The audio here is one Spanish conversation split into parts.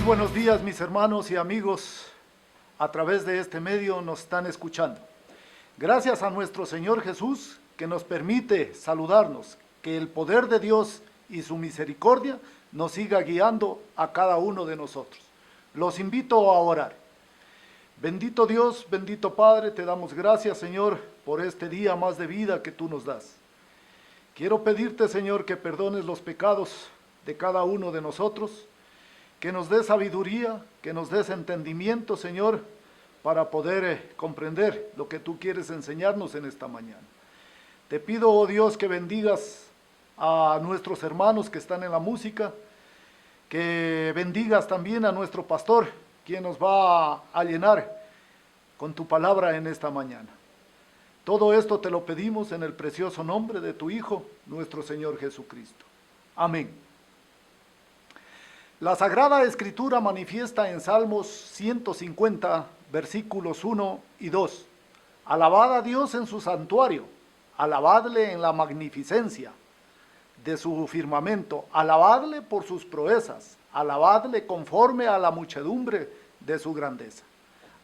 buenos días, mis hermanos y amigos. A través de este medio nos están escuchando. Gracias a nuestro Señor Jesús que nos permite saludarnos, que el poder de Dios y su misericordia nos siga guiando a cada uno de nosotros. Los invito a orar. Bendito Dios, bendito Padre, te damos gracias, Señor, por este día más de vida que tú nos das. Quiero pedirte, Señor, que perdones los pecados de cada uno de nosotros, que nos des sabiduría, que nos des entendimiento, Señor, para poder comprender lo que tú quieres enseñarnos en esta mañana. Te pido, oh Dios, que bendigas a nuestros hermanos que están en la música, que bendigas también a nuestro pastor, quien nos va a llenar con tu palabra en esta mañana. Todo esto te lo pedimos en el precioso nombre de tu Hijo, nuestro Señor Jesucristo. Amén. La Sagrada Escritura manifiesta en Salmos 150, versículos 1 y 2. Alabad a Dios en su santuario, alabadle en la magnificencia de su firmamento, alabadle por sus proezas, alabadle conforme a la muchedumbre de su grandeza.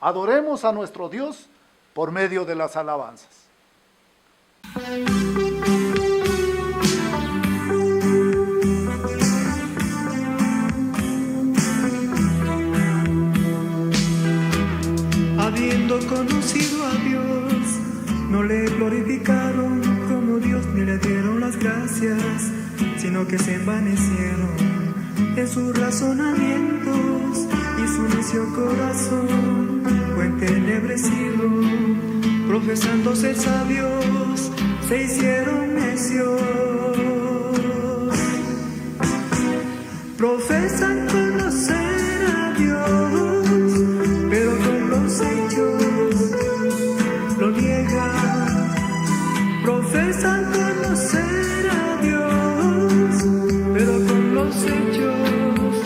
Adoremos a nuestro Dios por medio de las alabanzas. Habiendo conocido a Dios, no le glorificaron como Dios ni le dieron las gracias, sino que se envanecieron en sus razonamientos y su necio corazón fue entenebrecido. Profesando ser sabios, se hicieron necios. Profesan conocer a Dios, pero con los hechos lo niegan. Profesan conocer a Dios, pero con los hechos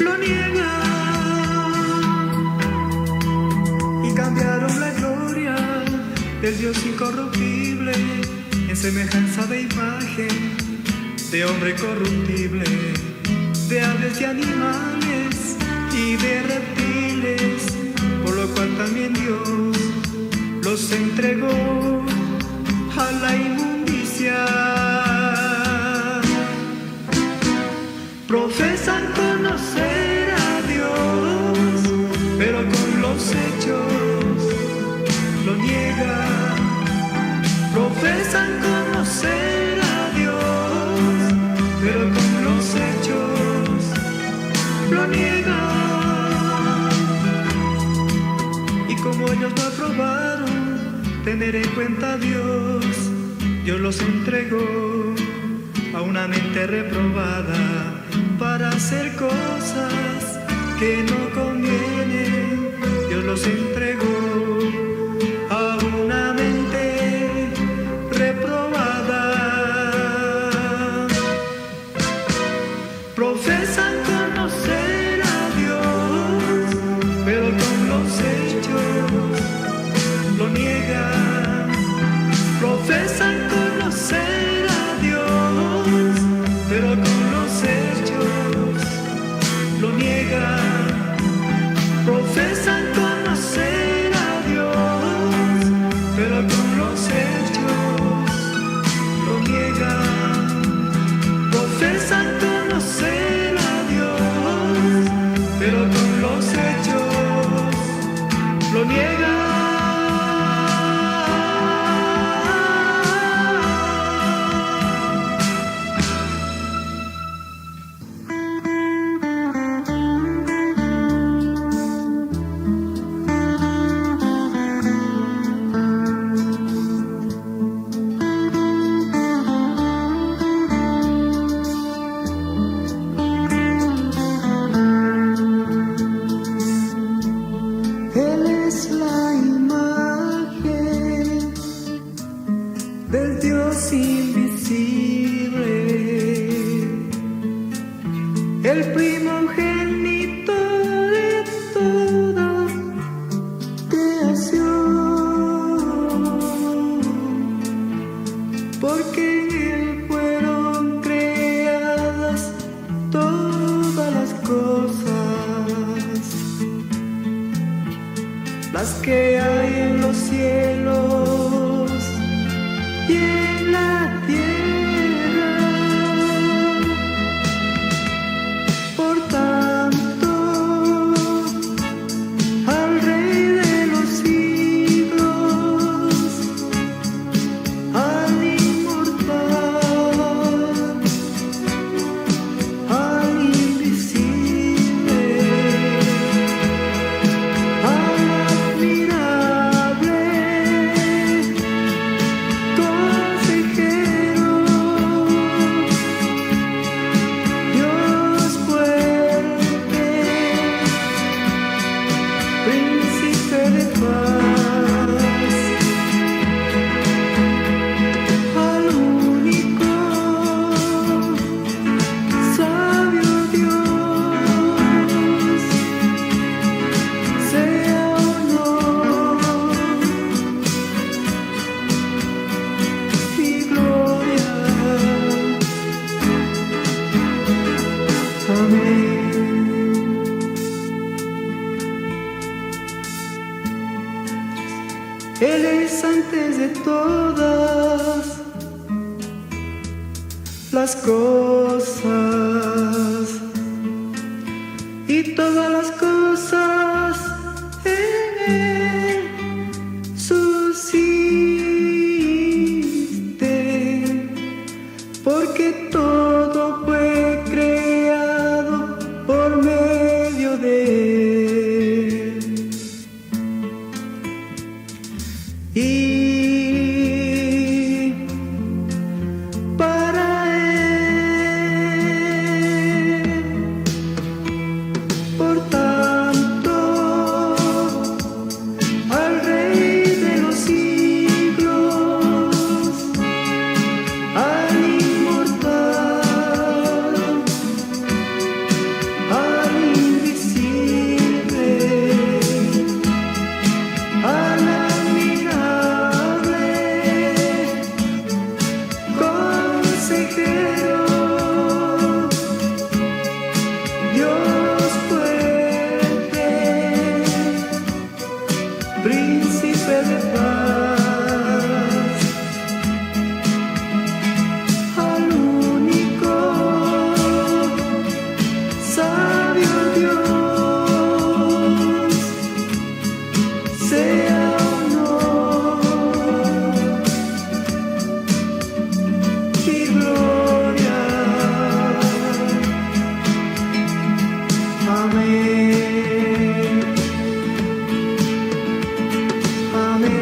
lo niegan. Y cambiaron la gloria del Dios incorruptible en semejanza de imagen de hombre corruptible, de aves y animales y de reptiles, por lo cual también Dios los entregó a la inmundicia. Profesan conocer a Dios, pero con los hechos lo niegan. Profesan conocer a Dios, pero con los hechos lo niegan. Y como ellos no aprobaron tener en cuenta a Dios, Dios los entregó a una mente reprobada para hacer cosas que no convienen. Dios los entregó a una mente reprobada. Profesan conocer a Dios, pero con los hechos lo niegan. Profesan conocer a Dios, pero con los hechos lo niegan. Profesan conocer a Dios, pero con los hechos lo niegan. Profesan conocer a Dios, pero con los hechos lo niegan. Él es la imagen del Dios invisible, el primogénito de toda creación, porque en Él fueron creadas todas las cosas. las cosas, y todas las cosas en Él subsisten, porque todo fue creado por medio de Él. Y para Él, por tanto, al Rey de los siglos, al inmortal, al invisible, al admirable consejero, Dios fuerte, príncipe de paz, al único sabio Dios, sea honor y gloria. Amén. Amén.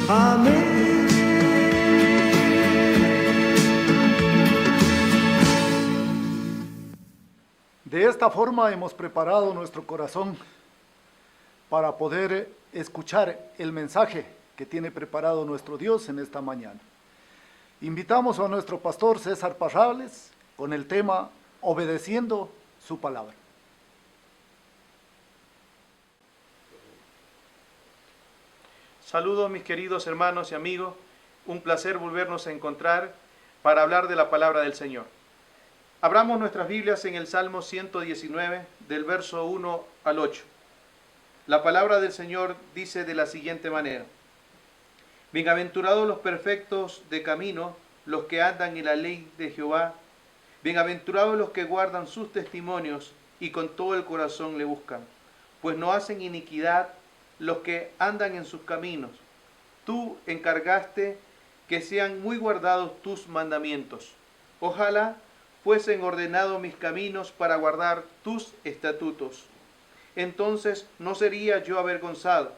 Amén. De esta forma hemos preparado nuestro corazón para poder escuchar el mensaje que tiene preparado nuestro Dios en esta mañana. Invitamos a nuestro pastor César Parrales con el tema Obedeciendo su palabra. Saludos mis queridos hermanos y amigos, un placer volvernos a encontrar para hablar de la palabra del Señor. Abramos nuestras Biblias en el Salmo 119, del verso 1 al 8. La palabra del Señor dice de la siguiente manera: Bienaventurados los perfectos de camino, los que andan en la ley de Jehová. Bienaventurados los que guardan sus testimonios y con todo el corazón le buscan, pues no hacen iniquidad los que andan en sus caminos. Tú encargaste que sean muy guardados tus mandamientos. Ojalá fuesen ordenados mis caminos para guardar tus estatutos. Entonces no sería yo avergonzado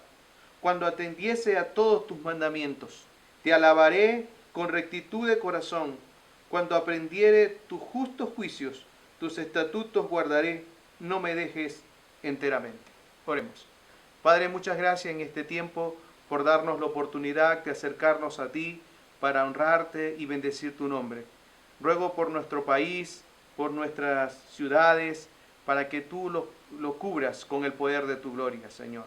cuando atendiese a todos tus mandamientos. Te alabaré con rectitud de corazón. Cuando aprendiere tus justos juicios, tus estatutos guardaré, no me dejes enteramente. Oremos. Padre, muchas gracias en este tiempo por darnos la oportunidad de acercarnos a ti para honrarte y bendecir tu nombre. Ruego por nuestro país, por nuestras ciudades, para que tú lo cubras con el poder de tu gloria, Señor.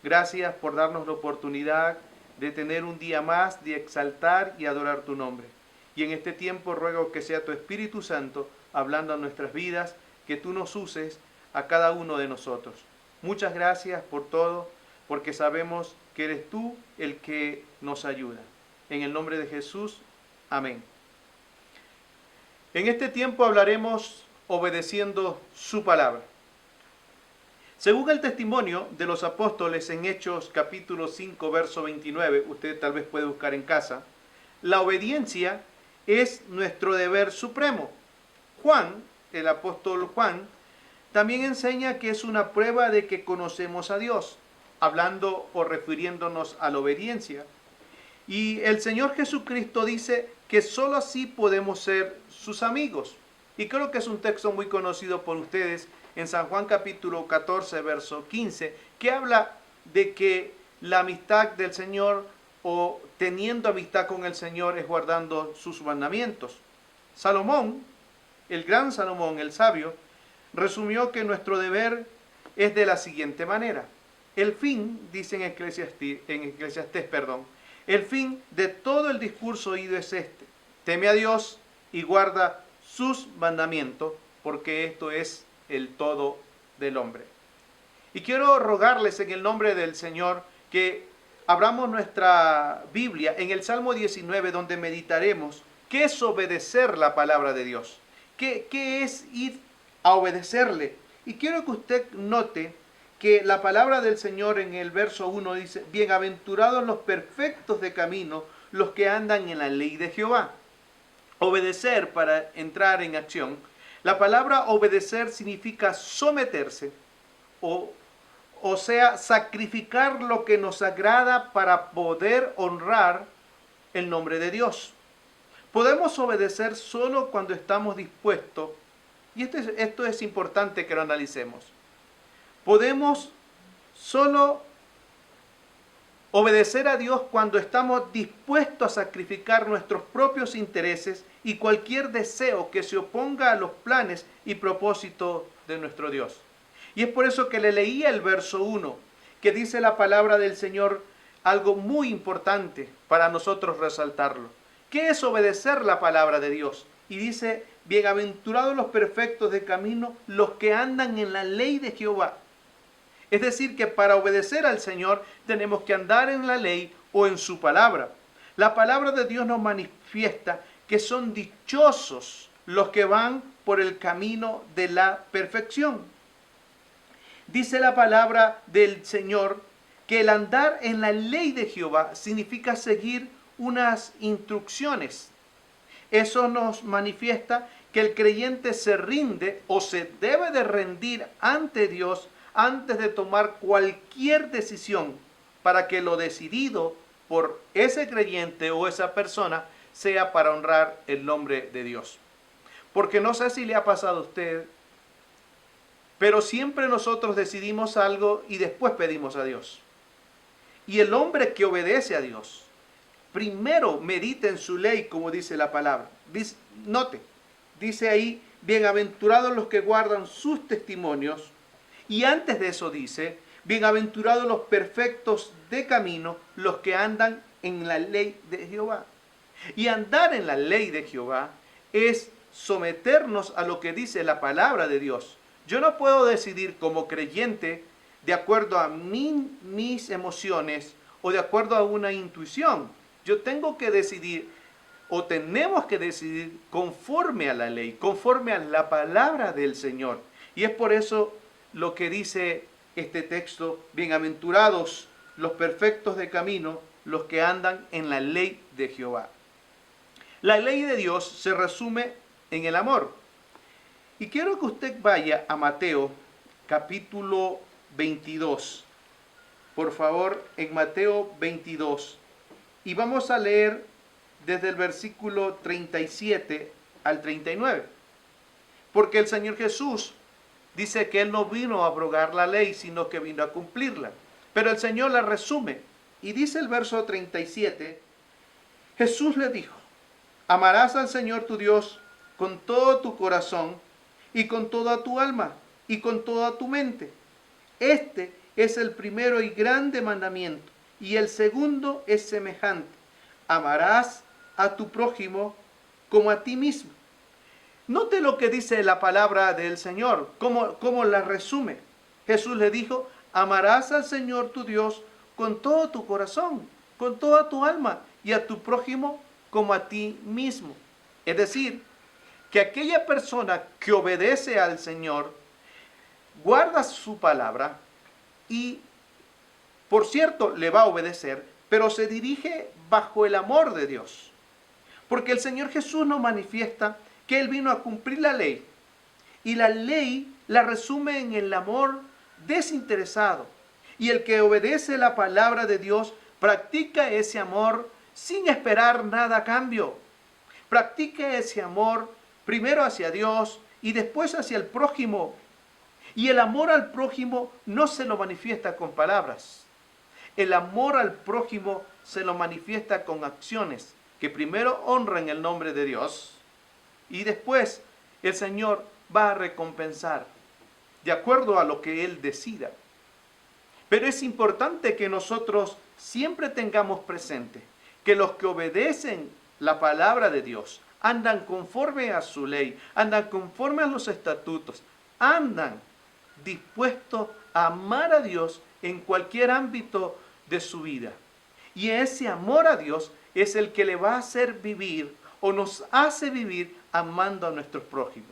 Gracias por darnos la oportunidad de tener un día más, de exaltar y adorar tu nombre. Y en este tiempo ruego que sea tu Espíritu Santo hablando a nuestras vidas, que tú nos uses a cada uno de nosotros. Muchas gracias por todo, porque sabemos que eres tú el que nos ayuda. En el nombre de Jesús, amén. En este tiempo hablaremos obedeciendo su palabra. Según el testimonio de los apóstoles en Hechos capítulo 5, verso 29, usted tal vez puede buscar en casa, la obediencia es nuestro deber supremo. Juan, el apóstol Juan, también enseña que es una prueba de que conocemos a Dios, hablando o refiriéndonos a la obediencia. Y el Señor Jesucristo dice que sólo así podemos ser sus amigos. Y creo que es un texto muy conocido por ustedes en San Juan capítulo 14, verso 15, que habla de que la amistad del Señor o teniendo amistad con el Señor es guardando sus mandamientos. Salomón, el gran Salomón, el sabio, resumió que nuestro deber es de la siguiente manera. El fin, dice en Eclesiastés, el fin de todo el discurso oído es este: teme a Dios y guarda sus mandamientos, porque esto es el todo del hombre. Y quiero rogarles en el nombre del Señor que abramos nuestra Biblia en el Salmo 19, donde meditaremos qué es obedecer la palabra de Dios, qué es ir a obedecerle. Y quiero que usted note que la palabra del Señor en el verso 1 dice: bienaventurados los perfectos de camino, los que andan en la ley de Jehová. Obedecer para entrar en acción. La palabra obedecer significa someterse, o sea, sacrificar lo que nos agrada para poder honrar el nombre de Dios. Podemos obedecer solo cuando estamos dispuestos, y esto es importante que lo analicemos. Podemos solo obedecer a Dios cuando estamos dispuestos a sacrificar nuestros propios intereses y cualquier deseo que se oponga a los planes y propósitos de nuestro Dios. Y es por eso que le leía el verso 1, que dice la palabra del Señor algo muy importante para nosotros resaltarlo. ¿Qué es obedecer la palabra de Dios? Y dice: bienaventurados los perfectos de camino, los que andan en la ley de Jehová. Es decir, que para obedecer al Señor tenemos que andar en la ley o en su palabra. La palabra de Dios nos manifiesta que son dichosos los que van por el camino de la perfección. Dice la palabra del Señor que el andar en la ley de Jehová significa seguir unas instrucciones. Eso nos manifiesta que el creyente se rinde o se debe de rendir ante Dios antes de tomar cualquier decisión, para que lo decidido por ese creyente o esa persona sea para honrar el nombre de Dios. Porque no sé si le ha pasado a usted, pero siempre nosotros decidimos algo y después pedimos a Dios. Y el hombre que obedece a Dios, primero medita en su ley, como dice la palabra. Note, dice ahí: bienaventurados los que guardan sus testimonios. Y antes de eso dice: bienaventurados los perfectos de camino, los que andan en la ley de Jehová. Y andar en la ley de Jehová es someternos a lo que dice la palabra de Dios. Yo no puedo decidir como creyente de acuerdo a mis emociones o de acuerdo a una intuición. Yo tengo que decidir, o tenemos que decidir, conforme a la ley, conforme a la palabra del Señor. Y es por eso lo que dice este texto: bienaventurados los perfectos de camino, los que andan en la ley de Jehová. La ley de Dios se resume en el amor. Y quiero que usted vaya a Mateo capítulo 22. Por favor, en Mateo 22. Y vamos a leer desde el versículo 37 al 39. Porque el Señor Jesús dice que Él no vino a abrogar la ley, sino que vino a cumplirla. Pero el Señor la resume. Y dice el verso 37, Jesús le dijo: amarás al Señor tu Dios con todo tu corazón y con toda tu alma y con toda tu mente. Este es el primero y grande mandamiento. Y el segundo es semejante: amarás a tu prójimo como a ti mismo. Note lo que dice la palabra del Señor, cómo la resume. Jesús le dijo: amarás al Señor tu Dios con todo tu corazón, con toda tu alma, y a tu prójimo como a ti mismo. Es decir, que aquella persona que obedece al Señor guarda su palabra y, por cierto, le va a obedecer, pero se dirige bajo el amor de Dios. Porque el Señor Jesús nos manifiesta que Él vino a cumplir la ley. Y la ley la resume en el amor desinteresado. Y el que obedece la palabra de Dios practica ese amor sin esperar nada a cambio. Practica ese amor primero hacia Dios y después hacia el prójimo. Y el amor al prójimo no se lo manifiesta con palabras. El amor al prójimo se lo manifiesta con acciones que primero honran el nombre de Dios y después el Señor va a recompensar de acuerdo a lo que Él decida. Pero es importante que nosotros siempre tengamos presente que los que obedecen la palabra de Dios andan conforme a su ley, andan conforme a los estatutos, andan dispuestos a amar a Dios en cualquier ámbito de su vida. Y ese amor a Dios es el que le va a hacer vivir o nos hace vivir amando a nuestros prójimos.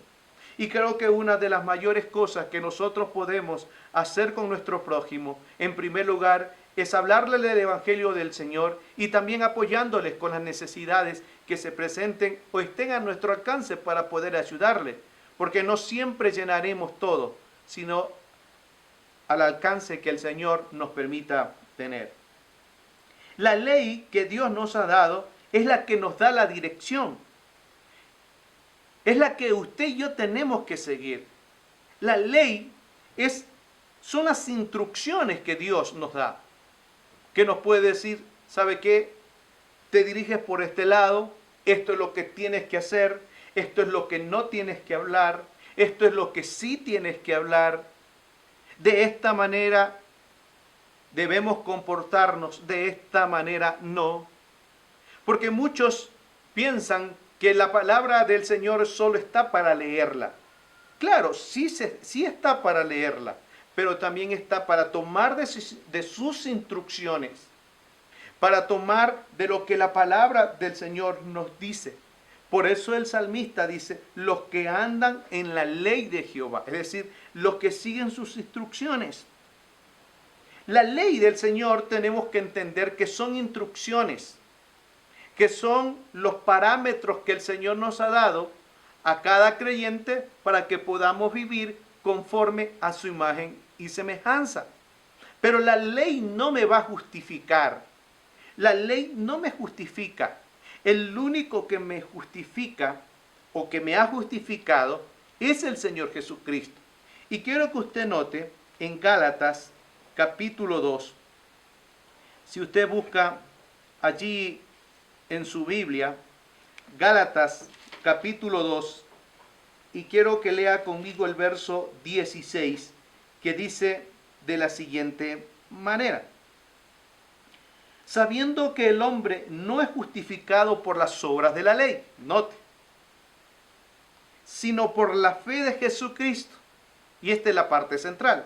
Y creo que una de las mayores cosas que nosotros podemos hacer con nuestro prójimo, en primer lugar, es hablarle del Evangelio del Señor y también apoyándoles con las necesidades que se presenten o estén a nuestro alcance para poder ayudarles. Porque no siempre llenaremos todo, sino al alcance que el Señor nos permita tener. La ley que Dios nos ha dado es la que nos da la dirección. Es la que usted y yo tenemos que seguir. La ley son las instrucciones que Dios nos da. Que nos puede decir, ¿sabe qué? Te diriges por este lado, esto es lo que tienes que hacer, esto es lo que no tienes que hablar, esto es lo que sí tienes que hablar. De esta manera debemos comportarnos, de esta manera no. Porque muchos piensan que la palabra del Señor solo está para leerla. Claro, sí está para leerla, pero también está para tomar de sus instrucciones, para tomar de lo que la palabra del Señor nos dice. Por eso el salmista dice, los que andan en la ley de Jehová, es decir, los que siguen sus instrucciones. La ley del Señor tenemos que entender que son instrucciones, que son los parámetros que el Señor nos ha dado a cada creyente para que podamos vivir conforme a su imagen y semejanza. Pero la ley no me va a justificar. La ley no me justifica. El único que me justifica o que me ha justificado es el Señor Jesucristo. Y quiero que usted note en Gálatas capítulo 2, si usted busca allí en su Biblia, Gálatas capítulo 2, y quiero que lea conmigo el verso 16, que dice de la siguiente manera. Sabiendo que el hombre no es justificado por las obras de la ley, note, sino por la fe de Jesucristo. Y esta es la parte central.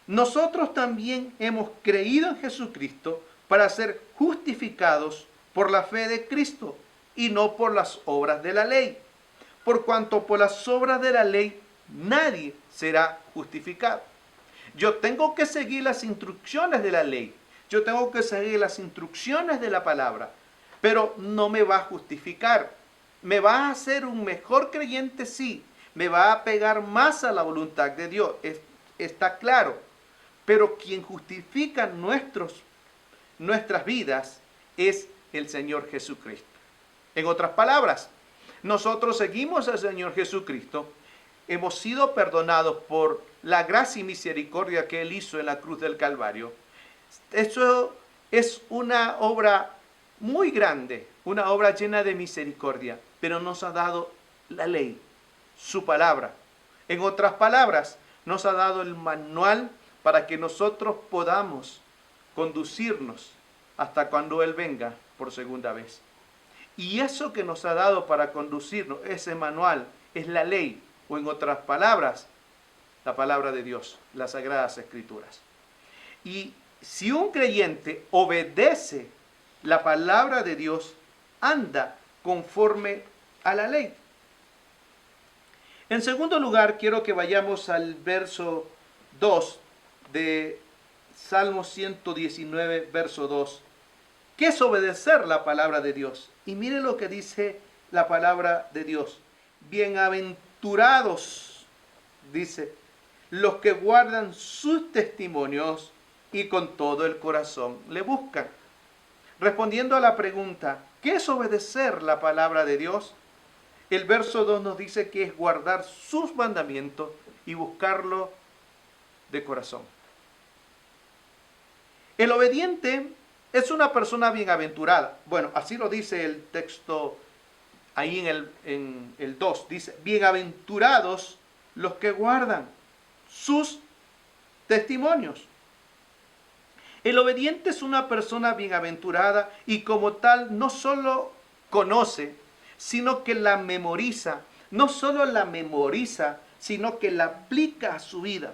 Nosotros también hemos creído en Jesucristo para ser justificados por la fe de Cristo y no por las obras de la ley. Por cuanto por las obras de la ley nadie será justificado. Yo tengo que seguir las instrucciones de la ley. Yo tengo que seguir las instrucciones de la palabra. Pero no me va a justificar. ¿Me va a hacer un mejor creyente? Sí. Me va a pegar más a la voluntad de Dios. Está claro. Pero quien justifica nuestras vidas es el Señor Jesucristo. En otras palabras, nosotros seguimos al Señor Jesucristo, hemos sido perdonados por la gracia y misericordia que Él hizo en la cruz del Calvario. Eso es una obra muy grande, una obra llena de misericordia, pero nos ha dado la ley, su palabra. En otras palabras, nos ha dado el manual para que nosotros podamos conducirnos hasta cuando Él venga por segunda vez. Y eso que nos ha dado para conducirnos, ese manual, es la ley, o en otras palabras, la palabra de Dios, las Sagradas Escrituras. Y si un creyente obedece la palabra de Dios, anda conforme a la ley. En segundo lugar, quiero que vayamos al verso 2 de Salmo 119, verso 2. ¿Qué es obedecer la palabra de Dios? Y mire lo que dice la palabra de Dios. Bienaventurados, dice, los que guardan sus testimonios y con todo el corazón le buscan. Respondiendo a la pregunta, ¿qué es obedecer la palabra de Dios? El verso 2 nos dice que es guardar sus mandamientos y buscarlo de corazón. El obediente es una persona bienaventurada. Bueno, así lo dice el texto ahí en el 2. Dice, bienaventurados los que guardan sus testimonios. El obediente es una persona bienaventurada y como tal no solo conoce, sino que la memoriza. No solo la memoriza, sino que la aplica a su vida.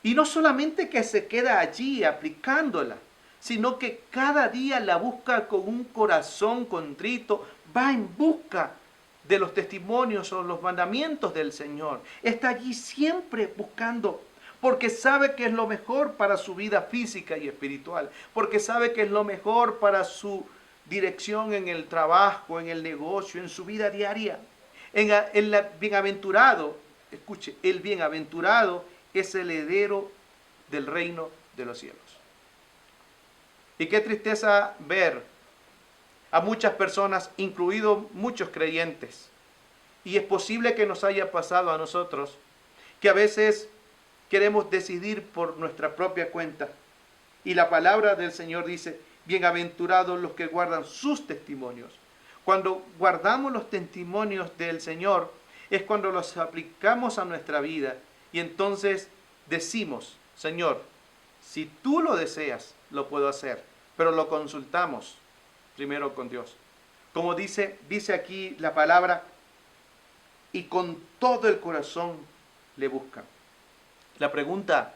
Y no solamente que se queda allí aplicándola, sino que cada día la busca con un corazón contrito, va en busca de los testimonios o los mandamientos del Señor. Está allí siempre buscando, porque sabe que es lo mejor para su vida física y espiritual, porque sabe que es lo mejor para su dirección en el trabajo, en el negocio, en su vida diaria. El bienaventurado, escuche, el bienaventurado es el heredero del reino de los cielos. Y qué tristeza ver a muchas personas, incluidos muchos creyentes, y es posible que nos haya pasado a nosotros, que a veces queremos decidir por nuestra propia cuenta. Y la palabra del Señor dice, bienaventurados los que guardan sus testimonios. Cuando guardamos los testimonios del Señor, es cuando los aplicamos a nuestra vida. Y entonces decimos, Señor, si tú lo deseas, lo puedo hacer. Pero lo consultamos primero con Dios. Como dice aquí la palabra, y con todo el corazón le buscan. La pregunta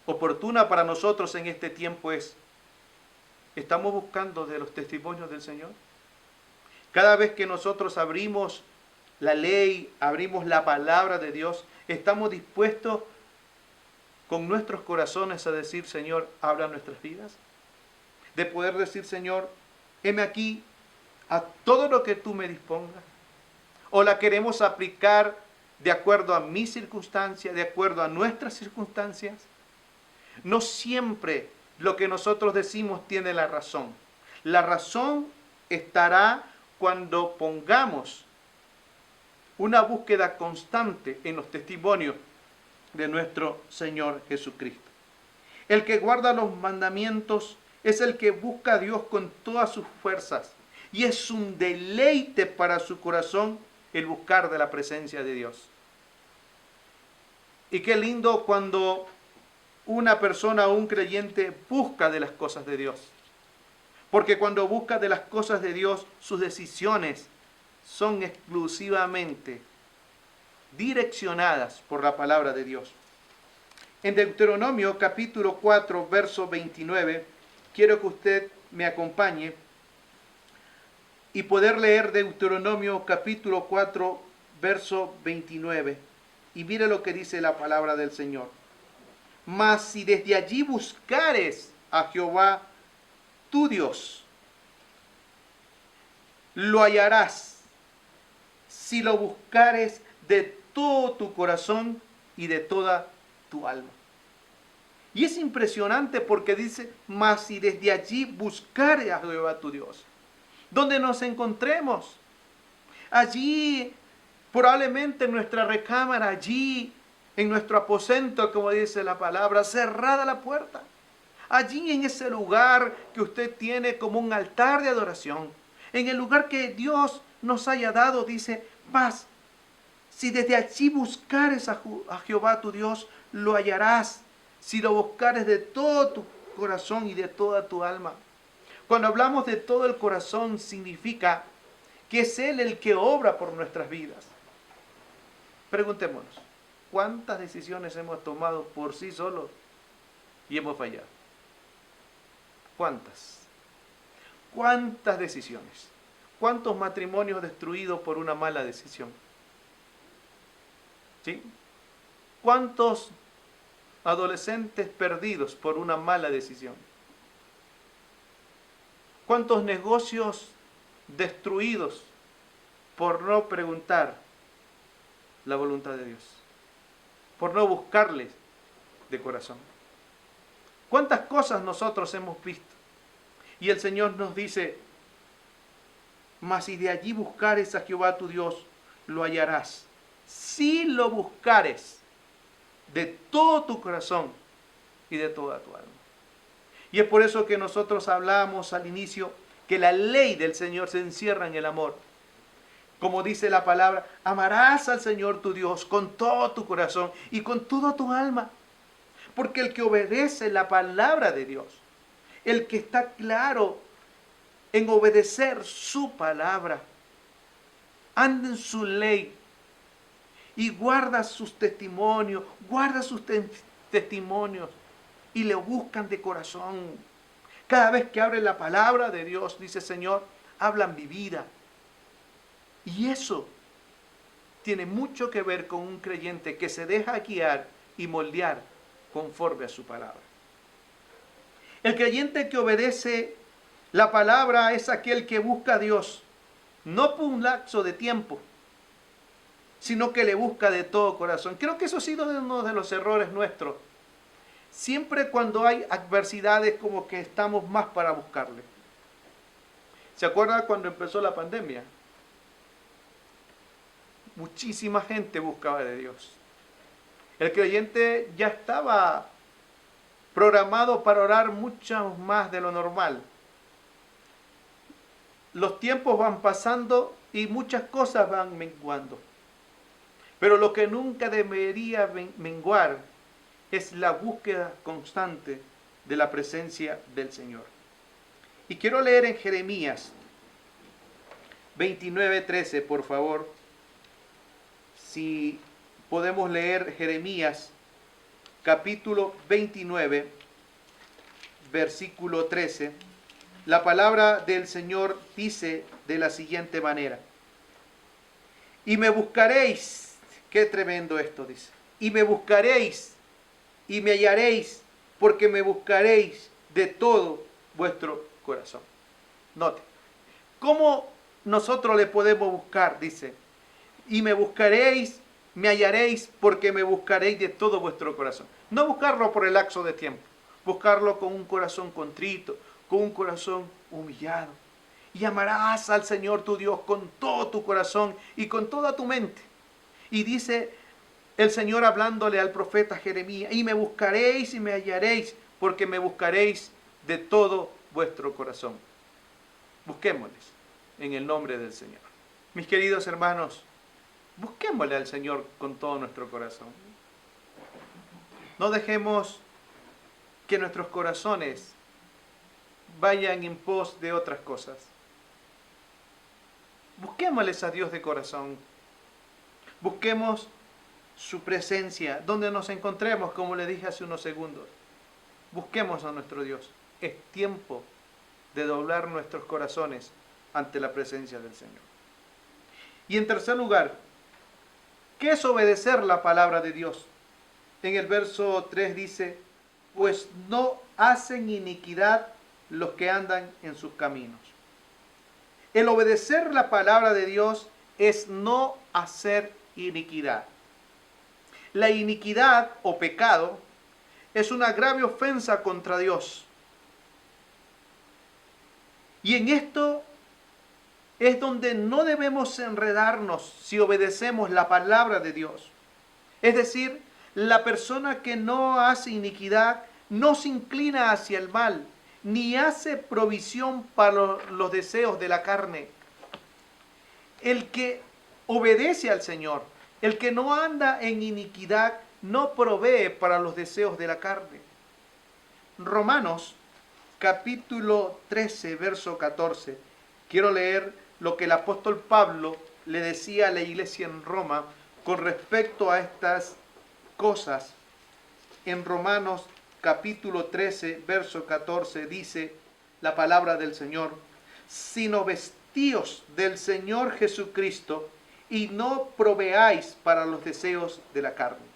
oportuna para nosotros en este tiempo es, ¿estamos buscando de los testimonios del Señor? Cada vez que nosotros abrimos la ley, abrimos la palabra de Dios, ¿estamos dispuestos con nuestros corazones a decir, Señor, habla nuestras vidas? De poder decir, Señor, heme aquí a todo lo que tú me dispongas. ¿O la queremos aplicar de acuerdo a mi circunstancia, de acuerdo a nuestras circunstancias? No siempre lo que nosotros decimos tiene la razón. La razón estará cuando pongamos una búsqueda constante en los testimonios de nuestro Señor Jesucristo. El que guarda los mandamientos es el que busca a Dios con todas sus fuerzas. Y es un deleite para su corazón el buscar de la presencia de Dios. Y qué lindo cuando una persona o un creyente busca de las cosas de Dios. Porque cuando busca de las cosas de Dios, sus decisiones son exclusivamente direccionadas por la palabra de Dios. En Deuteronomio capítulo 4, verso 29, quiero que usted me acompañe y poder leer Deuteronomio capítulo 4, verso 29. Y mire lo que dice la palabra del Señor. Mas si desde allí buscares a Jehová tu Dios, lo hallarás, si lo buscares de todo tu corazón y de toda tu alma. Y es impresionante porque dice, mas si desde allí buscares a Jehová tu Dios, donde nos encontremos, allí probablemente en nuestra recámara, allí en nuestro aposento, como dice la palabra, cerrada la puerta, allí en ese lugar que usted tiene como un altar de adoración, en el lugar que Dios nos haya dado, dice, paz, si desde allí buscares a Jehová tu Dios, lo hallarás, si lo buscares de todo tu corazón y de toda tu alma. Cuando hablamos de todo el corazón, significa que es Él el que obra por nuestras vidas. Preguntémonos, ¿cuántas decisiones hemos tomado por sí solos y hemos fallado? ¿Cuántas? ¿Cuántas decisiones? ¿Cuántos matrimonios destruidos por una mala decisión? ¿Sí? ¿Cuántos adolescentes perdidos por una mala decisión? ¿Cuántos negocios destruidos por no preguntar la voluntad de Dios? Por no buscarles de corazón. ¿Cuántas cosas nosotros hemos visto? Y el Señor nos dice, mas si de allí buscares a Jehová tu Dios, lo hallarás. Si lo buscares de todo tu corazón y de toda tu alma. Y es por eso que nosotros hablamos al inicio que la ley del Señor se encierra en el amor. Como dice la palabra, amarás al Señor tu Dios con todo tu corazón y con toda tu alma. Porque el que obedece la palabra de Dios, el que está claro en obedecer su palabra, anda en su ley y guarda sus testimonios, y le buscan de corazón. Cada vez que abre la palabra de Dios, dice Señor, hablan mi vida. Y eso tiene mucho que ver con un creyente que se deja guiar y moldear conforme a su palabra. El creyente que obedece la palabra es aquel que busca a Dios, no por un lapso de tiempo, sino que le busca de todo corazón. Creo que eso ha sido uno de los errores nuestros. Siempre cuando hay adversidades, como que estamos más para buscarle. ¿Se acuerda cuando empezó la pandemia? Muchísima gente buscaba de Dios. El creyente ya estaba programado para orar mucho más de lo normal. Los tiempos van pasando y muchas cosas van menguando. Pero lo que nunca debería menguar es la búsqueda constante de la presencia del Señor. Y quiero leer en Jeremías 29:13, por favor. Si podemos leer Jeremías capítulo 29, versículo 13. La palabra del Señor dice de la siguiente manera: y me buscaréis, qué tremendo esto dice, y me buscaréis y me hallaréis, porque me buscaréis de todo vuestro corazón. Note, ¿cómo nosotros le podemos buscar? Dice, y me buscaréis, me hallaréis, porque me buscaréis de todo vuestro corazón. No buscarlo por el lapso de tiempo, buscarlo con un corazón contrito, con un corazón humillado. Y amarás al Señor tu Dios con todo tu corazón y con toda tu mente. Y dice el Señor hablándole al profeta Jeremías, y me buscaréis y me hallaréis, porque me buscaréis de todo vuestro corazón. Busquémosles en el nombre del Señor. Mis queridos hermanos, busquémosle al Señor con todo nuestro corazón. No dejemos que nuestros corazones vayan en pos de otras cosas. Busquémosles a Dios de corazón. Busquemos su presencia donde nos encontremos, como le dije hace unos segundos. Busquemos a nuestro Dios. Es tiempo de doblar nuestros corazones ante la presencia del Señor. Y en tercer lugar, ¿qué es obedecer la palabra de Dios? En el verso 3 dice, pues no hacen iniquidad los que andan en sus caminos. El obedecer la palabra de Dios es no hacer iniquidad. La iniquidad o pecado es una grave ofensa contra Dios. Y en esto es donde no debemos enredarnos si obedecemos la palabra de Dios. Es decir, la persona que no hace iniquidad no se inclina hacia el mal, ni hace provisión para los deseos de la carne. El que obedece al Señor, el que no anda en iniquidad, no provee para los deseos de la carne. Romanos capítulo 13, verso 14. Quiero leer lo que el apóstol Pablo le decía a la iglesia en Roma con respecto a estas cosas. En Romanos capítulo 13, verso 14 dice la palabra del Señor, sino vestíos del Señor Jesucristo y no proveáis para los deseos de la carne.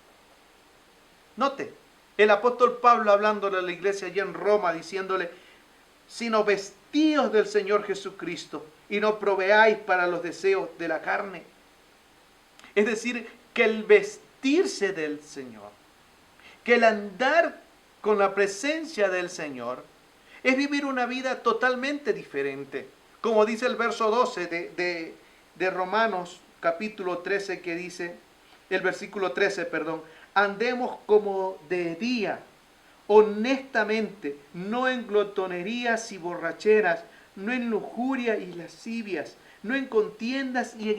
Note, el apóstol Pablo hablándole a la iglesia allá en Roma, diciéndole, sino vestíos del Señor Jesucristo y no proveáis para los deseos de la carne. Es decir, que el vestirse del Señor, que el andar con la presencia del Señor, es vivir una vida totalmente diferente. Como dice el verso 12 de Romanos capítulo 13, que dice, el versículo 13, perdón, andemos como de día, honestamente, no en glotonerías y borracheras, no en lujuria y lascivias, no en contiendas y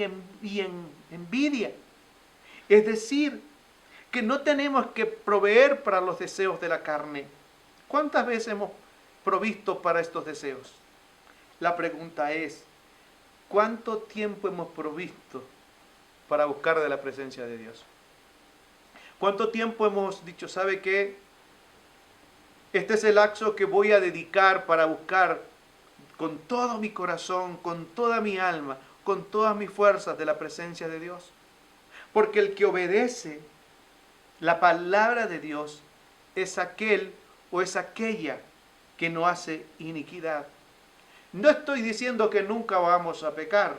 en envidia. Es decir, que no tenemos que proveer para los deseos de la carne. ¿Cuántas veces hemos provisto para estos deseos? La pregunta es, ¿cuánto tiempo hemos provisto para buscar de la presencia de Dios? ¿Cuánto tiempo hemos dicho, sabe qué? Este es el lapso que voy a dedicar para buscar con todo mi corazón, con toda mi alma, con todas mis fuerzas de la presencia de Dios. Porque el que obedece la palabra de Dios es aquel o es aquella que no hace iniquidad. No estoy diciendo que nunca vamos a pecar.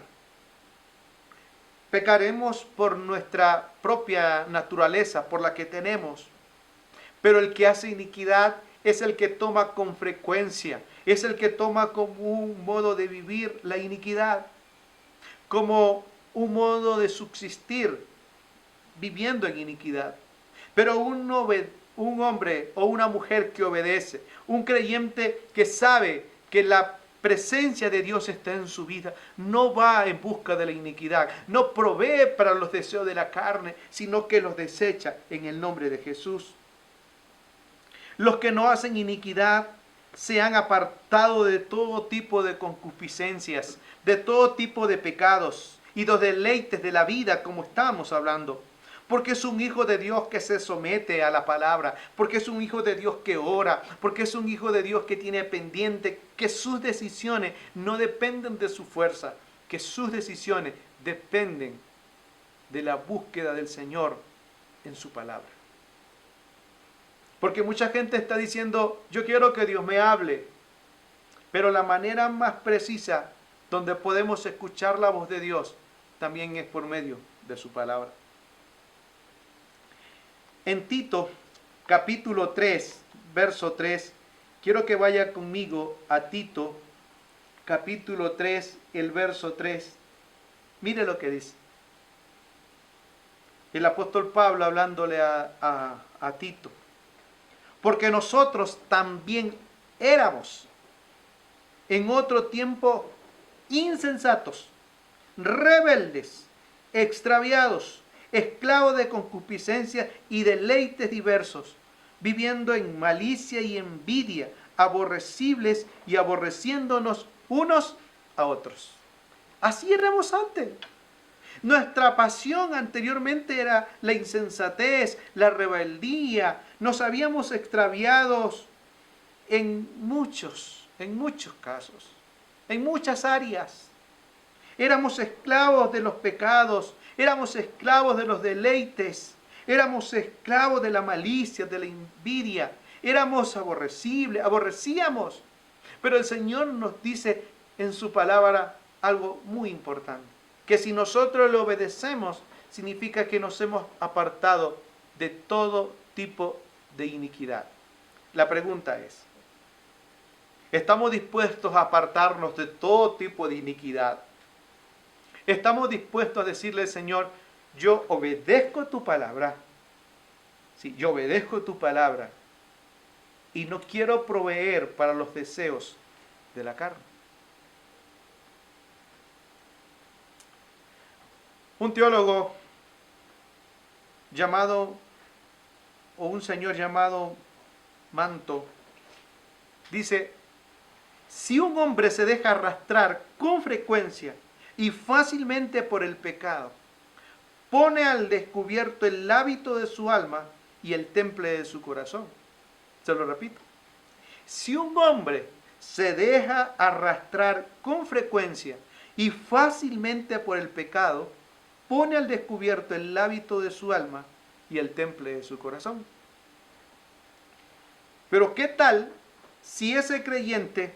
Pecaremos por nuestra propia naturaleza, por la que tenemos. Pero el que hace iniquidad es el que toma con frecuencia, es el que toma como un modo de vivir la iniquidad, como un modo de subsistir viviendo en iniquidad. Pero un hombre o una mujer que obedece, un creyente que sabe que la presencia de Dios está en su vida, no va en busca de la iniquidad, no provee para los deseos de la carne, sino que los desecha en el nombre de Jesús. Los que no hacen iniquidad se han apartado de todo tipo de concupiscencias, de todo tipo de pecados y los deleites de la vida, como estamos hablando. Porque es un hijo de Dios que se somete a la palabra, porque es un hijo de Dios que ora, porque es un hijo de Dios que tiene pendiente que sus decisiones no dependen de su fuerza, que sus decisiones dependen de la búsqueda del Señor en su palabra. Porque mucha gente está diciendo, yo quiero que Dios me hable, pero la manera más precisa donde podemos escuchar la voz de Dios también es por medio de su palabra. En Tito, capítulo 3, verso 3, quiero que vaya conmigo a Tito, capítulo 3, el verso 3. Mire lo que dice. El apóstol Pablo hablándole a Tito. Porque nosotros también éramos en otro tiempo insensatos, rebeldes, extraviados, esclavos de concupiscencia y deleites diversos, viviendo en malicia y envidia, aborrecibles y aborreciéndonos unos a otros. Así éramos antes. Nuestra pasión anteriormente era la insensatez, la rebeldía. Nos habíamos extraviado en muchos casos, en muchas áreas. Éramos esclavos de los pecados, éramos esclavos de los deleites, éramos esclavos de la malicia, de la envidia, éramos aborrecíamos. Pero el Señor nos dice en su palabra algo muy importante, que si nosotros le obedecemos, significa que nos hemos apartado de todo tipo de iniquidad. La pregunta es, ¿estamos dispuestos a apartarnos de todo tipo de iniquidad? ¿Estamos dispuestos a decirle al Señor, yo obedezco tu palabra? Sí, yo obedezco tu palabra y no quiero proveer para los deseos de la carne. Un teólogo un señor llamado Manto, dice, si un hombre se deja arrastrar con frecuencia y fácilmente por el pecado, pone al descubierto el hábito de su alma y el temple de su corazón. Se lo repito. Si un hombre se deja arrastrar con frecuencia y fácilmente por el pecado, pone al descubierto el hábito de su alma y el temple de su corazón. Pero ¿qué tal si ese creyente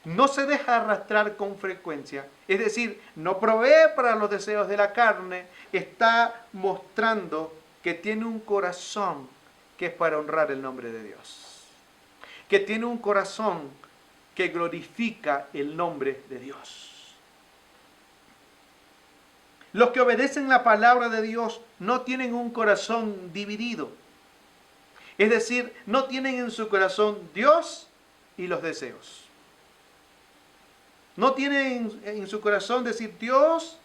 no se deja arrastrar con frecuencia? Es decir, no provee para los deseos de la carne, está mostrando que tiene un corazón que es para honrar el nombre de Dios. Que tiene un corazón que glorifica el nombre de Dios. Los que obedecen la palabra de Dios no tienen un corazón dividido. Es decir, no tienen en su corazón Dios y los deseos. No tienen en su corazón decir Dios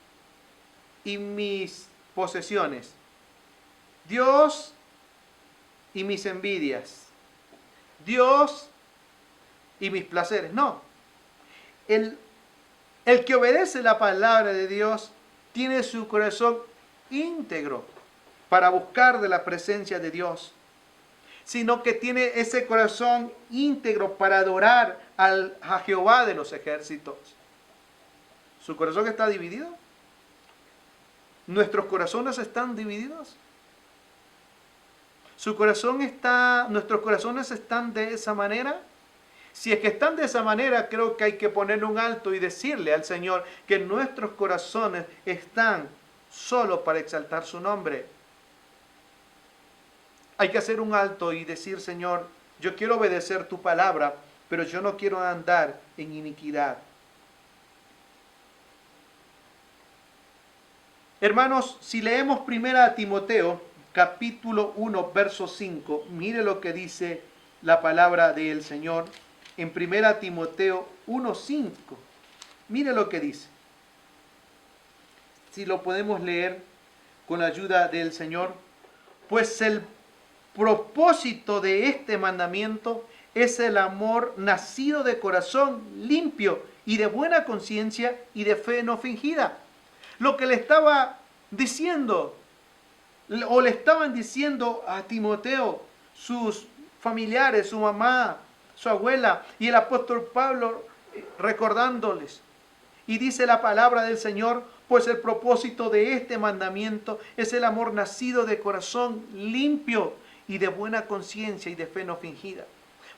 y mis posesiones. Dios y mis envidias. Dios y mis placeres. No. El que obedece la palabra de Dios tiene su corazón íntegro para buscar de la presencia de Dios. sino que tiene ese corazón íntegro para adorar a Jehová de los ejércitos. ¿Su corazón está dividido? ¿Nuestros corazones están divididos? ¿Nuestros corazones están de esa manera? Si es que están de esa manera, creo que hay que ponerle un alto y decirle al Señor que nuestros corazones están solo para exaltar su nombre. Hay que hacer un alto y decir, Señor, yo quiero obedecer tu palabra, pero yo no quiero andar en iniquidad. Hermanos, si leemos 1 Timoteo, capítulo 1, verso 5, mire lo que dice la palabra del Señor en 1 Timoteo 1, 5. Mire lo que dice. Si lo podemos leer con la ayuda del Señor. Pues el propósito de este mandamiento es el amor nacido de corazón limpio y de buena conciencia y de fe no fingida. Lo que le estaba diciendo, o le estaban diciendo a Timoteo, sus familiares, su mamá, su abuela, y el apóstol Pablo recordándoles. Y dice la palabra del Señor, pues el propósito de este mandamiento es el amor nacido de corazón limpio y de buena conciencia y de fe no fingida.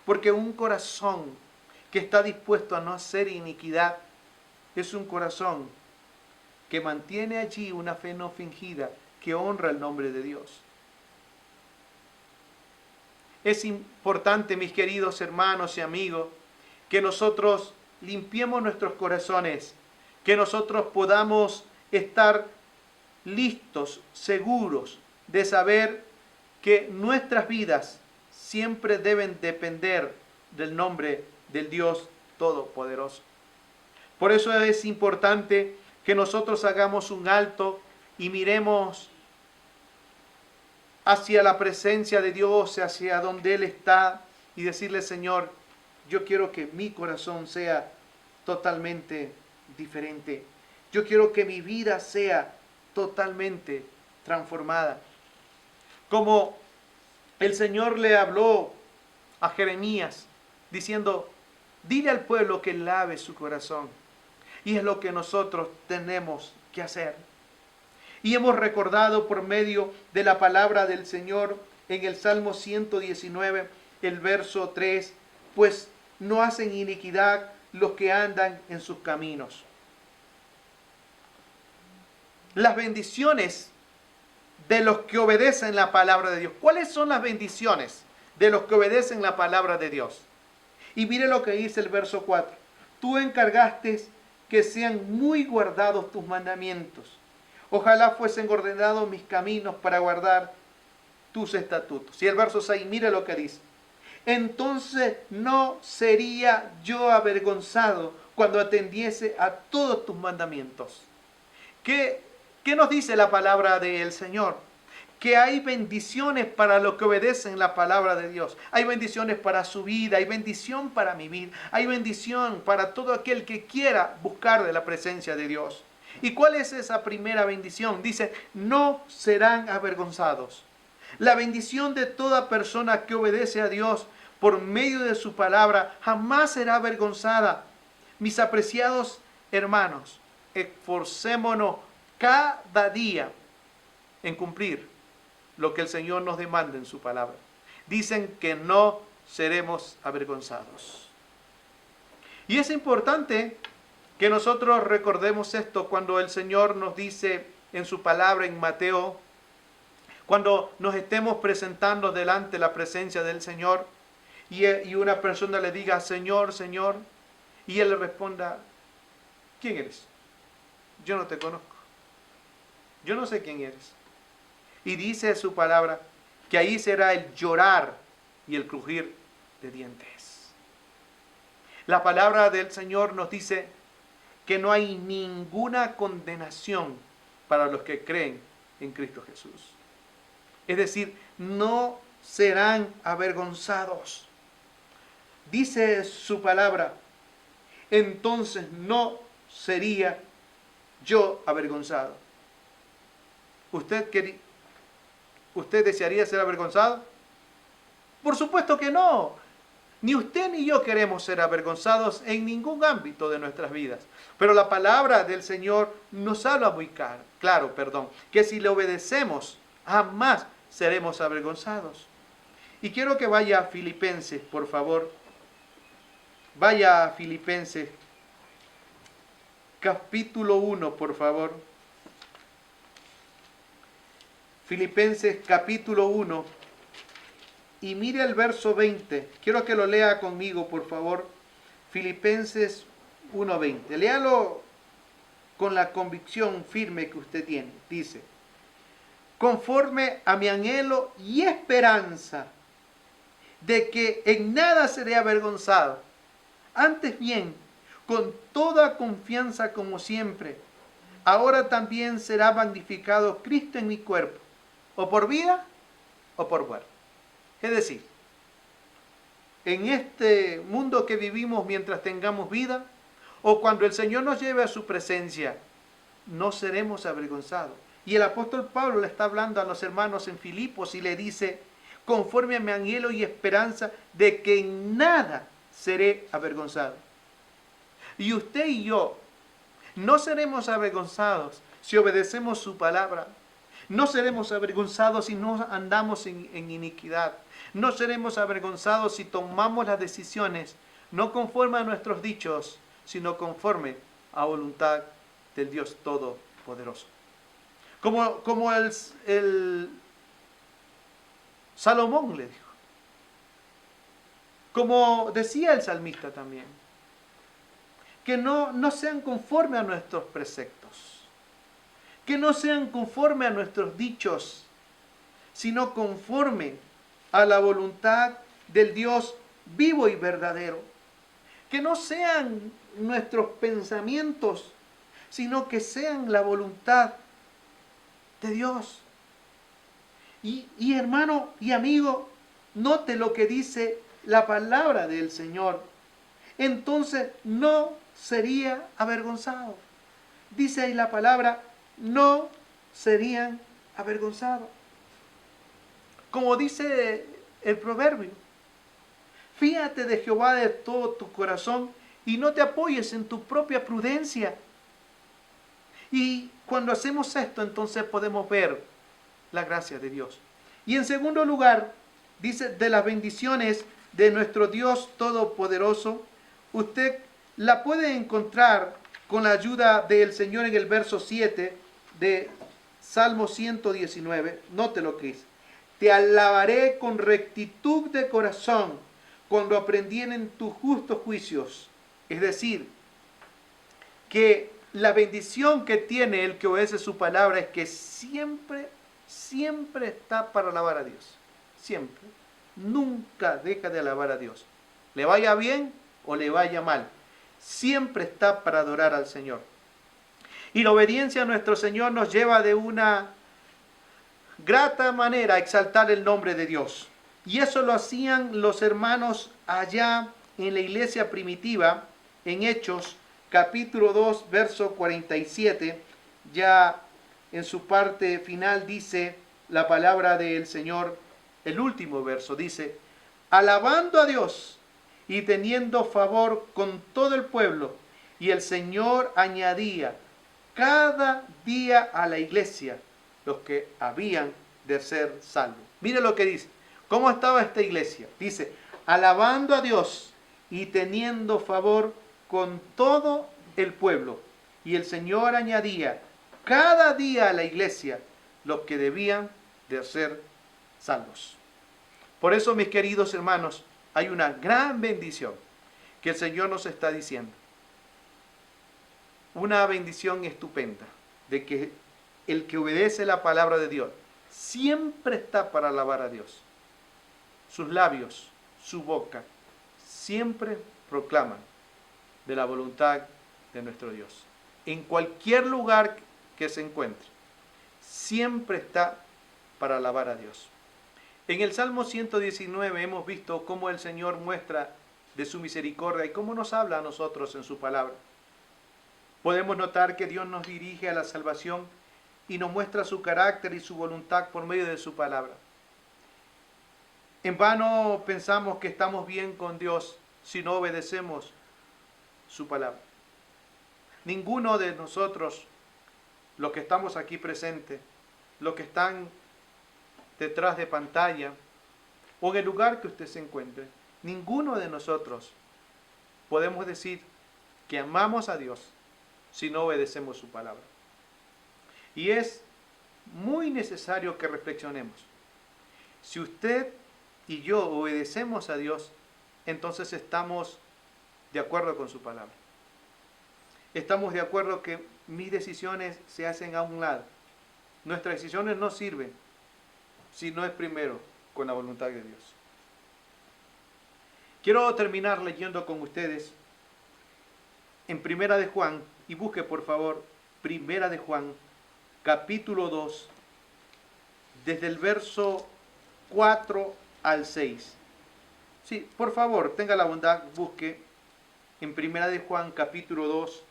Porque un corazón que está dispuesto a no hacer iniquidad es un corazón que mantiene allí una fe no fingida que honra el nombre de Dios. Es importante, mis queridos hermanos y amigos, que nosotros limpiemos nuestros corazones, que nosotros podamos estar listos, seguros de saber que nuestras vidas siempre deben depender del nombre del Dios Todopoderoso. Por eso es importante que nosotros hagamos un alto y miremos hacia la presencia de Dios, hacia donde Él está, y decirle, Señor, yo quiero que mi corazón sea totalmente diferente. Yo quiero que mi vida sea totalmente transformada. Como el Señor le habló a Jeremías, diciendo, dile al pueblo que lave su corazón. Y es lo que nosotros tenemos que hacer. Y hemos recordado por medio de la palabra del Señor en el Salmo 119, el verso 3, pues no hacen iniquidad los que andan en sus caminos. Las bendiciones de los que obedecen la palabra de Dios. ¿Cuáles son las bendiciones de los que obedecen la palabra de Dios? Y mire lo que dice el verso 4. Tú encargaste que sean muy guardados tus mandamientos. Ojalá fuesen ordenados mis caminos para guardar tus estatutos. Y el verso 6, mire lo que dice. Entonces no sería yo avergonzado cuando atendiese a todos tus mandamientos. ¿Qué nos dice la palabra del Señor? Que hay bendiciones para los que obedecen la palabra de Dios. Hay bendiciones para su vida, hay bendición para mi vida, hay bendición para todo aquel que quiera buscar de la presencia de Dios. ¿Y cuál es esa primera bendición? Dice, no serán avergonzados. La bendición de toda persona que obedece a Dios por medio de su palabra jamás será avergonzada. Mis apreciados hermanos, esforcémonos cada día en cumplir lo que el Señor nos demanda en su palabra. Dicen que no seremos avergonzados. Y es importante que nosotros recordemos esto cuando el Señor nos dice en su palabra en Mateo, cuando nos estemos presentando delante de la presencia del Señor y una persona le diga, Señor, Señor, y Él le responda, ¿quién eres? Yo no te conozco. Yo no sé quién eres. Y dice su palabra que ahí será el llorar y el crujir de dientes. La palabra del Señor nos dice que no hay ninguna condenación para los que creen en Cristo Jesús. Es decir, no serán avergonzados. Dice su palabra, entonces no sería yo avergonzado. ¿Usted desearía ser avergonzado? Por supuesto que no. Ni usted ni yo queremos ser avergonzados en ningún ámbito de nuestras vidas. Pero la palabra del Señor nos habla muy claro, que si le obedecemos, jamás seremos avergonzados. Y quiero que vaya a Filipenses, por favor. Vaya a Filipenses, capítulo 1, por favor. Filipenses, capítulo 1. Y mire el verso 20. Quiero que lo lea conmigo, por favor. Filipenses 1:20. Léalo con la convicción firme que usted tiene. Dice: conforme a mi anhelo y esperanza de que en nada seré avergonzado, antes bien, con toda confianza como siempre, ahora también será magnificado Cristo en mi cuerpo, o por vida o por muerte. Es decir, en este mundo que vivimos mientras tengamos vida, o cuando el Señor nos lleve a su presencia, no seremos avergonzados. Y el apóstol Pablo le está hablando a los hermanos en Filipos y le dice: conforme a mi anhelo y esperanza de que en nada seré avergonzado. Y usted y yo no seremos avergonzados si obedecemos su palabra. No seremos avergonzados si no andamos en iniquidad. No seremos avergonzados si tomamos las decisiones no conforme a nuestros dichos, sino conforme a voluntad del Dios Todopoderoso. Como el Salomón le dijo. Como decía el salmista también. Que no sean conforme a nuestros preceptos. Que no sean conforme a nuestros dichos, sino conforme a la voluntad del Dios vivo y verdadero. Que no sean nuestros pensamientos, sino que sean la voluntad de Dios. Y hermano y amigo, note lo que dice la palabra del Señor. Entonces no sería avergonzado. Dice ahí la palabra: no serían avergonzados. Como dice el proverbio: fíate de Jehová de todo tu corazón y no te apoyes en tu propia prudencia. Y cuando hacemos esto, entonces podemos ver la gracia de Dios. Y en segundo lugar, dice: de las bendiciones de nuestro Dios Todopoderoso, usted la puede encontrar con la ayuda del Señor en el verso 7 de Salmo 119. Note lo que dice: te alabaré con rectitud de corazón cuando aprendieren tus justos juicios. Es decir, que la bendición que tiene el que obedece su palabra es que siempre está para alabar a Dios. Siempre. Nunca deja de alabar a Dios. Le vaya bien o le vaya mal. Siempre está para adorar al Señor. Y la obediencia a nuestro Señor nos lleva de una grata manera a exaltar el nombre de Dios. Y eso lo hacían los hermanos allá en la iglesia primitiva, en Hechos, capítulo 2, verso 47. Ya en su parte final dice la palabra del Señor, el último verso, dice: alabando a Dios y teniendo favor con todo el pueblo, y el Señor añadía cada día a la iglesia los que habían de ser salvos. Mire lo que dice. ¿Cómo estaba esta iglesia? Dice: alabando a Dios y teniendo favor con todo el pueblo, y el Señor añadía cada día a la iglesia los que debían de ser salvos. Por eso, mis queridos hermanos, hay una gran bendición que el Señor nos está diciendo. Una bendición estupenda de que el que obedece la palabra de Dios siempre está para alabar a Dios. Sus labios, su boca, siempre proclaman de la voluntad de nuestro Dios. En cualquier lugar que se encuentre, siempre está para alabar a Dios. En el Salmo 119 hemos visto cómo el Señor muestra de su misericordia y cómo nos habla a nosotros en su palabra. Podemos notar que Dios nos dirige a la salvación y nos muestra su carácter y su voluntad por medio de su palabra. En vano pensamos que estamos bien con Dios si no obedecemos su palabra. Ninguno de nosotros, los que estamos aquí presentes, los que están detrás de pantalla o en el lugar que usted se encuentre, ninguno de nosotros podemos decir que amamos a Dios si no obedecemos su palabra. Y es muy necesario que reflexionemos. Si usted y yo obedecemos a Dios, entonces estamos de acuerdo con su palabra. Estamos de acuerdo que mis decisiones se hacen a un lado. Nuestras decisiones no sirven si no es primero con la voluntad de Dios. Quiero terminar leyendo con ustedes en Primera de Juan, y busque por favor Primera de Juan, capítulo 2, desde el verso 4 al 6. Sí, por favor, tenga la bondad, busque en Primera de Juan, capítulo 2,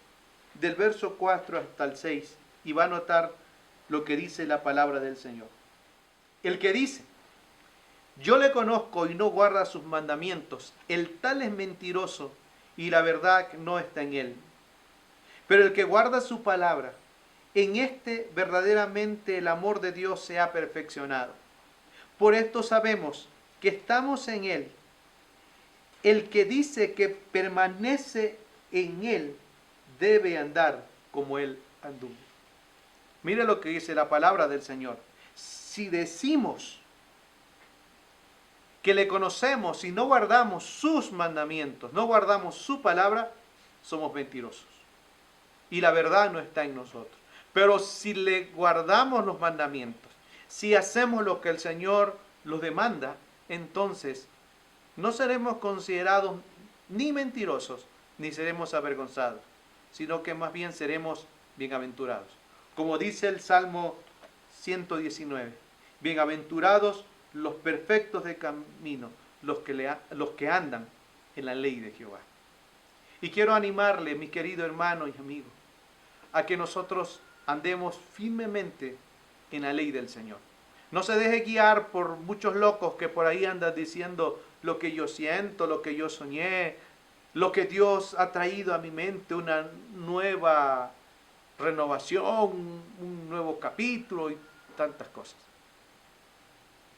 del verso 4 hasta el 6, y va a notar lo que dice la palabra del Señor. El que dice, yo le conozco y no guarda sus mandamientos, el tal es mentiroso y la verdad no está en él. Pero el que guarda su palabra, en este verdaderamente el amor de Dios se ha perfeccionado. Por esto sabemos que estamos en él. El que dice que permanece en él debe andar como él anduvo. Mire lo que dice la palabra del Señor. Si decimos que le conocemos y no guardamos sus mandamientos, no guardamos su palabra, somos mentirosos. Y la verdad no está en nosotros. Pero si le guardamos los mandamientos, si hacemos lo que el Señor los demanda, entonces no seremos considerados ni mentirosos, ni seremos avergonzados, sino que más bien seremos bienaventurados. Como dice el Salmo 119, bienaventurados los perfectos de camino, los que andan en la ley de Jehová. Y quiero animarle, mi querido hermano y amigo, a que nosotros andemos firmemente en la ley del Señor. No se deje guiar por muchos locos que por ahí andan diciendo lo que yo siento, lo que yo soñé, lo que Dios ha traído a mi mente, una nueva renovación, un nuevo capítulo y tantas cosas.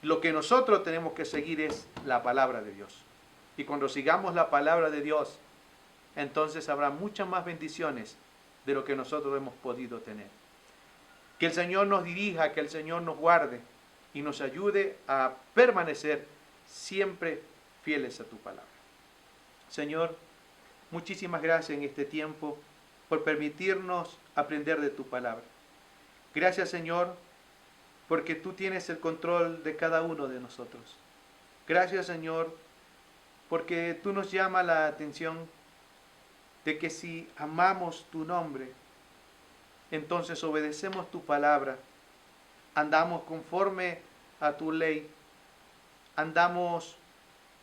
Lo que nosotros tenemos que seguir es la palabra de Dios. Y cuando sigamos la palabra de Dios, entonces habrá muchas más bendiciones de lo que nosotros hemos podido tener. Que el Señor nos dirija, que el Señor nos guarde y nos ayude a permanecer siempre fieles a tu palabra. Señor, muchísimas gracias en este tiempo por permitirnos aprender de tu palabra. Gracias, Señor, porque tú tienes el control de cada uno de nosotros. Gracias, Señor, porque tú nos llamas la atención de que si amamos tu nombre, entonces obedecemos tu palabra, andamos conforme a tu ley, andamos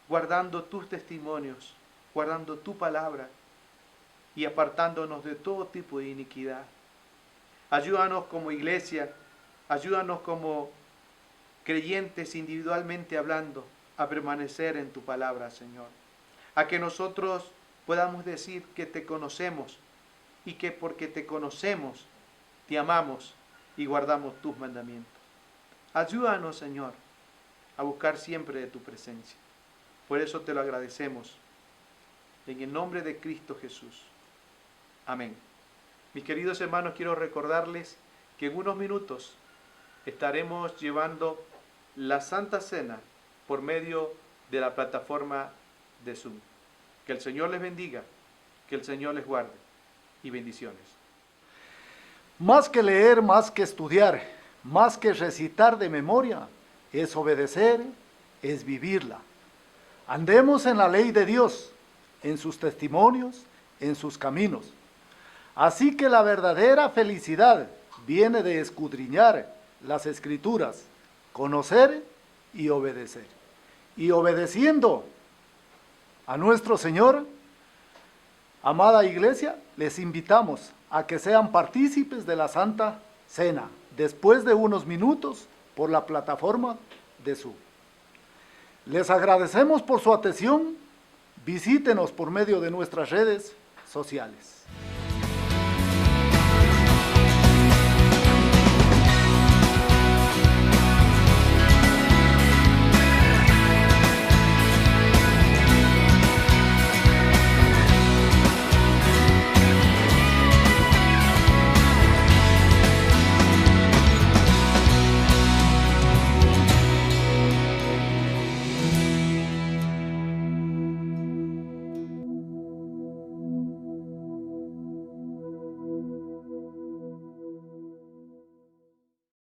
guardando tus testimonios, guardando tu palabra y apartándonos de todo tipo de iniquidad. Ayúdanos como iglesia, ayúdanos como creyentes individualmente hablando a permanecer en tu palabra, Señor. A que nosotros podamos decir que te conocemos y que porque te conocemos, te amamos y guardamos tus mandamientos. Ayúdanos, Señor, a buscar siempre de tu presencia. Por eso te lo agradecemos. En el nombre de Cristo Jesús. Amén. Mis queridos hermanos, quiero recordarles que en unos minutos estaremos llevando la Santa Cena por medio de la plataforma de Zoom. Que el Señor les bendiga, que el Señor les guarde y bendiciones. Más que leer, más que estudiar, más que recitar de memoria, es obedecer, es vivirla. Andemos en la ley de Dios, en sus testimonios, en sus caminos. Así que la verdadera felicidad viene de escudriñar las Escrituras, conocer y obedecer. Y obedeciendo a nuestro Señor, amada iglesia, les invitamos a que sean partícipes de la Santa Cena, después de unos minutos por la plataforma de Zoom. Les agradecemos por su atención. Visítenos por medio de nuestras redes sociales.